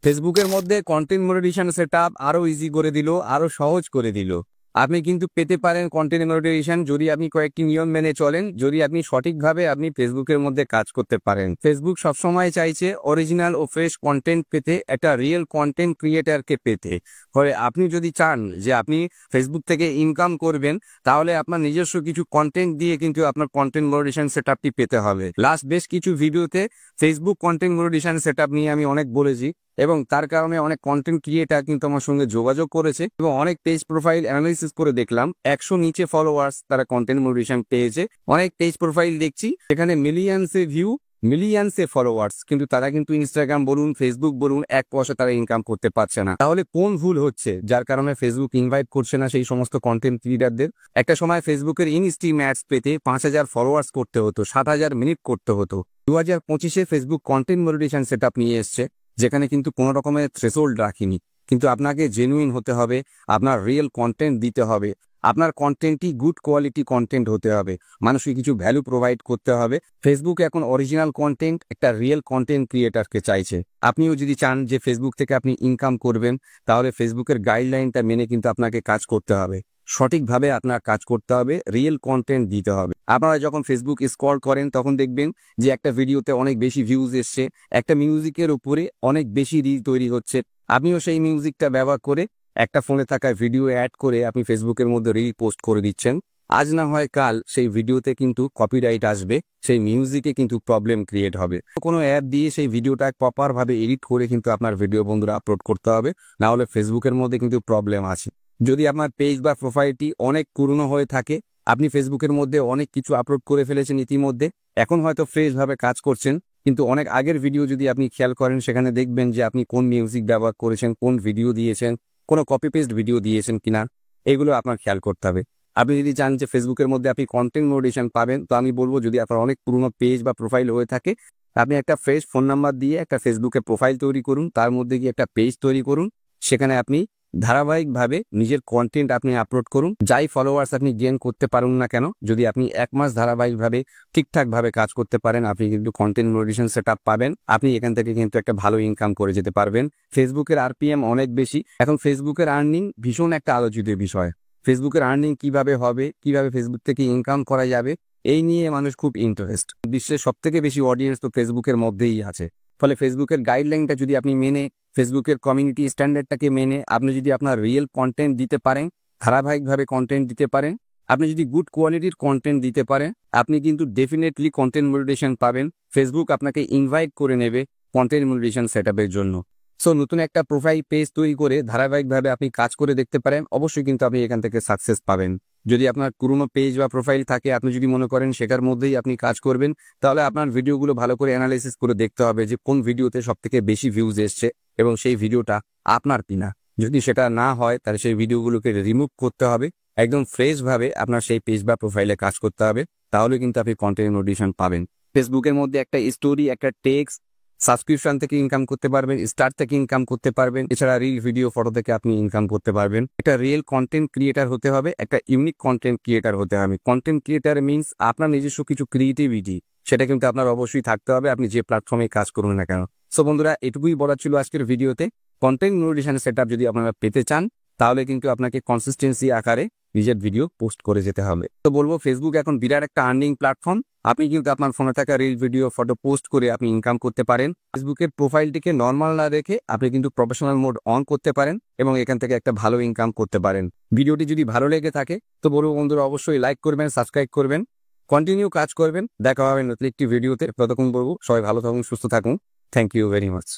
ফেসবুকের মধ্যে content monetization setup আরো ইজি করে দিল, আরো সহজ করে দিল। আপনি কিন্তু পেতে পারেন কন্টেন্ট মনিটাইজেশন যদি আপনি কয়েকটি নিয়ম মেনে চলেন, যদি আপনি সঠিকভাবে আপনি ফেসবুকের মধ্যে কাজ করতে পারেন। ফেসবুক সবসময় চাইছে অরিজিনাল ও ফ্রেশ কন্টেন্ট পেতে, একটা রিয়েল কন্টেন্ট ক্রিয়েটারকে পেতে। ফলে আপনি যদি চান যে আপনি ফেসবুক থেকে ইনকাম করবেন, তাহলে আপনার নিজস্ব কিছু কন্টেন্ট দিয়ে কিন্তু আপনার কন্টেন্ট মনিটাইজেশন সেটআপটি পেতে হবে। লাস্ট বেশ কিছু ভিডিওতে ফেসবুক কন্টেন্ট মনিটাইজেশন সেটআপ নিয়ে আমি অনেক বলেছি, এবং তার কারণে অনেক কন্টেন্ট ক্রিয়েটার কিন্তু আমার সঙ্গে যোগাযোগ করেছে, এবং অনেক পেজ প্রোফাইল অ্যানালাইসিস করে দেখলাম 100 নিচে ফলোয়ার্স তারা কন্টেন্ট মনিটাইজেশন পেয়েছে। অনেক পেজ প্রোফাইল দেখছি এখানে মিলিয়নসে ভিউ, মিলিয়নসে ফলোয়ার্স, কিন্তু তারা কিন্তু ইনস্টাগ্রাম বলুন, ফেসবুক বলুন, 1 পয়সা তারা ইনকাম করতে পারছে না। তাহলে কোন ভুল হচ্ছে যার কারণে ফেসবুক ইনভাইট করছে না সেই সমস্ত কন্টেন্ট ক্রিয়েটারদের? একটা সময় ফেসবুকের ইনস্ট্রিম অ্যাডস পেতে 5000 ফলোয়ার্স করতে হতো, 7000 মিনিট করতে হতো। 2025-এ ফেসবুক কন্টেন্ট মনিটাইজেশন সেটআপ নিয়ে এসছে, যেখানে কিন্তু কোনো রকমের থ্রেশহোল্ড রাখিনি। কিন্তু আপনাকে জেনুইন হতে হবে, আপনার রিয়েল কন্টেন্ট দিতে হবে, আপনার কন্টেন্টই গুড কোয়ালিটি কন্টেন্ট হতে হবে, মানুষকে কিছু ভ্যালু প্রোভাইড করতে হবে। ফেসবুক এখন অরিজিনাল কন্টেন্ট, একটা রিয়েল কন্টেন্ট ক্রিয়েটারকে চাইছে। আপনিও যদি চান যে ফেসবুক থেকে আপনি ইনকাম করবেন, তাহলে ফেসবুকের গাইডলাইনটা মেনে কিন্তু আপনাকে কাজ করতে হবে। সঠিকভাবে আপনার কাজ করতে হবে, রিয়েল কন্টেন্ট দিতে হবে। আপনারা যখন ফেসবুক স্ক্রল করেন তখন দেখবেন যে একটা ভিডিওতে অনেক বেশি ভিউজ এসছে, একটা মিউজিকের উপরে অনেক বেশি রিল তৈরি হচ্ছে। আপনিও সেই মিউজিকটা ব্যবহার করে একটা ফোনে থাকা ভিডিও অ্যাড করে আপনি ফেসবুকের মধ্যে রিল পোস্ট করে দিচ্ছেন। আজ না হয় কাল সেই ভিডিওতে কিন্তু কপিরাইট আসবে, সেই মিউজিকে কিন্তু প্রবলেম ক্রিয়েট হবে। কোনো অ্যাপ দিয়ে সেই ভিডিওটা প্রপার ভাবে এডিট করে কিন্তু আপনার ভিডিও বন্ধুরা আপলোড করতে হবে, না হলে ফেসবুকের মধ্যে কিন্তু প্রবলেম আছে। যদি আপনার পেজ বা প্রোফাইলটি অনেক পুরনো হয়ে থাকে, আপনি ফেসবুকের মধ্যে অনেক কিছু আপলোড করে ফেলেছেন ইতিমধ্যে, এখন হয়তো ফ্রেশ ভাবে কাজ করছেন, কিন্তু অনেক আগের ভিডিও যদি আপনি খেয়াল করেন সেখানে দেখবেন যে আপনি কোন মিউজিক ব্যবহার করেছেন, কোন ভিডিও দিয়েছেন, কোনো কপি পেস্ট ভিডিও দিয়েছেন কিনা, এগুলো আপনার খেয়াল করতে হবে। আপনি যদি চান যে ফেসবুকের মধ্যে আপনি কন্টেন্ট মনিটাইজেশন পাবেন, তো আমি বলবো যদি আপনার অনেক পুরনো পেজ বা প্রোফাইল হয়ে থাকে, আপনি একটা ফ্রেশ ফোন নাম্বার দিয়ে একটা ফেসবুকে প্রোফাইল তৈরি করুন, তার মধ্যে গিয়ে একটা পেজ তৈরি করুন, সেখানে আপনি ধারাবাহিকভাবে নিজের কন্টেন্ট আপনি আপলোড করুন। যাই ফলোয়ার্স আপনি গেইন করতে পারুন না কেন, যদি আপনি 1 মাস ধারাবাহিকভাবে ঠিকঠাকভাবে কাজ করতে পারেন, আপনি কিন্তু কন্টেন্ট মনিটাইজেশন সেটআপ পাবেন। আপনি এখান থেকে কিন্তু একটা ভালো ইনকাম করে যেতে পারবেন। ফেসবুকের আরপিএম অনেক বেশি, এখন ফেসবুকের আর্নিং ভীষণ একটা আলোচিত বিষয়। ফেসবুকের আর্নিং কিভাবে হবে, কিভাবে ফেসবুক থেকে ইনকাম করা যাবে, এই নিয়ে মানুষ খুব ইন্টারেস্ট। বিশ্বের সবথেকে বেশি অডিয়েন্স তো ফেসবুকের মধ্যেই আছে। ফলে ফেসবুকের গাইডলাইনটা যদি আপনি মেনে, ফেসবুকের কমিউনিটি স্ট্যান্ডার্ডটাকে মেনে আপনি যদি আপনার রিয়েল কন্টেন্ট দিতে পারেন, ধারাবাহিকভাবে কন্টেন্ট দিতে পারেন, আপনি যদি গুড কোয়ালিটির কন্টেন্ট দিতে পারেন, আপনি কিন্তু ডেফিনেটলি কন্টেন্ট মনিটাইজেশন পাবেন। ফেসবুক আপনাকে ইনভাইট করে নেবে কন্টেন্ট মনিটাইজেশন সেটআপের জন্য। সো নতুন একটা প্রোফাইল পেজ তৈরি করে ধারাবাহিকভাবে আপনি কাজ করে দেখতে পারেন, অবশ্যই কিন্তু আপনি এখান থেকে সাকসেস পাবেন। যদি আপনার পুরনো পেজ বা প্রোফাইল থাকে, আপনি যদি মনে করেন সেটার মধ্যেই আপনি কাজ করবেন, তাহলে আপনার ভিডিওগুলো ভালো করে অ্যানালাইসিস করে দেখতে হবে যে কোন ভিডিওতে সবথেকে বেশি ভিউজ এসছে এবং সেই ভিডিওটা আপনার কিনা। যদি সেটা না হয় তাহলে সেই ভিডিওগুলোকে রিমুভ করতে হবে, একদম ফ্রেশ ভাবে আপনার সেই পেজ বা প্রোফাইলে কাজ করতে হবে, তাহলে কিন্তু আপনি কন্টেন্ট মনিটাইজেশন পাবেন। ফেসবুকের মধ্যে একটা স্টোরি, একটা টেক্সট, সাবস্ক্রিপশন থেকে ইনকাম করতে পারবেন, স্টার থেকে ইনকাম করতে পারবেন, এছাড়া রিল ভিডিও ফটো থেকে আপনি ইনকাম করতে পারবেন। একটা রিয়েল কন্টেন্ট ক্রিয়েটার হতে হবে, একটা ইউনিক কন্টেন্ট ক্রিয়েটার হতে হবে। কন্টেন্ট ক্রিয়েটার মিনস আপনার নিজস্ব কিছু ক্রিয়েটিভিটি, সেটা কিন্তু আপনার অবশ্যই থাকতে হবে, আপনি যে প্ল্যাটফর্মে কাজ করুন না কেন। সো বন্ধুরা, এটুকুই বলার ছিল আজকের ভিডিওতে। কন্টেন্ট মনিটাইজেশন সেটআপ যদি আপনারা পেতে চান, তাহলে কিন্তু আপনাকে কনসিস্টেন্সি আকারে নিজের ভিডিও পোস্ট করে যেতে হবে। তো বলবো, ফেসবুক এখন বিরাট একটা আর্নিং প্ল্যাটফর্ম। আপনি কিন্তু আপনার ফোনে থাকা রিল ভিডিও ফটো পোস্ট করে আপনি ইনকাম করতে পারেন। ফেসবুকের প্রোফাইলটিকে নর্মাল না রেখে আপনি কিন্তু প্রফেশনাল মোড অন করতে পারেন এবং এখান থেকে একটা ভালো ইনকাম করতে পারেন। ভিডিওটি যদি ভালো লেগে থাকে তো বলবো বন্ধুরা, অবশ্যই লাইক করবেন, সাবস্ক্রাইব করবেন, কন্টিনিউ কাজ করবেন। দেখা হবে নতুন একটি ভিডিওতে। ততক্ষণ বলবো সবাই ভালো থাকুন, সুস্থ থাকুন। Thank you very much.